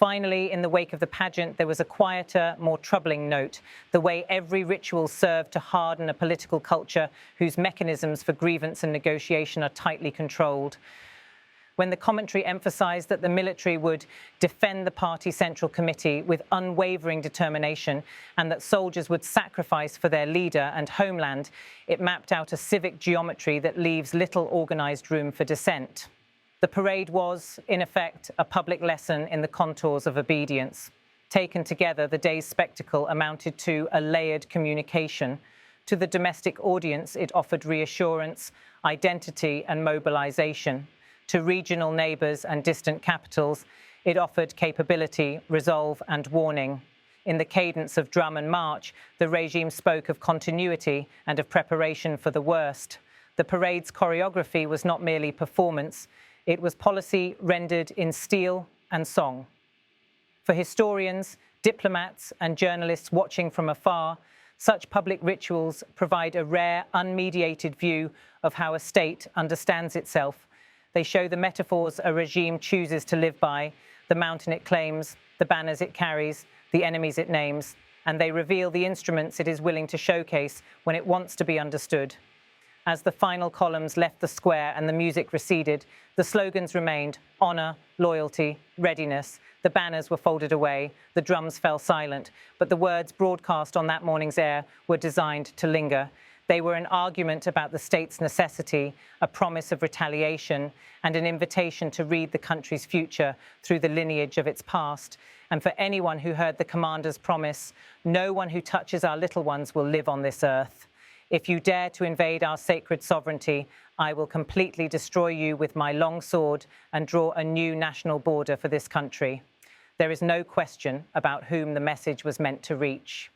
Finally, in the wake of the pageant, there was a quieter, more troubling note, the way every ritual served to harden a political culture whose mechanisms for grievance and negotiation are tightly controlled. When the commentary emphasized that the military would defend the party central committee with unwavering determination and that soldiers would sacrifice for their leader and homeland, it mapped out a civic geometry that leaves little organized room for dissent. The parade was, in effect, a public lesson in the contours of obedience. Taken together, the day's spectacle amounted to a layered communication. To the domestic audience, it offered reassurance, identity, and mobilization. To regional neighbors and distant capitals, it offered capability, resolve, and warning. In the cadence of drum and march, the regime spoke of continuity and of preparation for the worst. The parade's choreography was not merely performance, it was policy rendered in steel and song. For historians, diplomats, and journalists watching from afar, such public rituals provide a rare, unmediated view of how a state understands itself. They show the metaphors a regime chooses to live by, the mountain it claims, the banners it carries, the enemies it names, and they reveal the instruments it is willing to showcase when it wants to be understood. As the final columns left the square and the music receded, the slogans remained: honor, loyalty, readiness. The banners were folded away, the drums fell silent, but the words broadcast on that morning's air were designed to linger. They were an argument about the state's necessity, a promise of retaliation, and an invitation to read the country's future through the lineage of its past. And for anyone who heard the commander's promise, no one who touches our little ones will live on this earth. If you dare to invade our sacred sovereignty, I will completely destroy you with my long sword and draw a new national border for this country. There is no question about whom the message was meant to reach.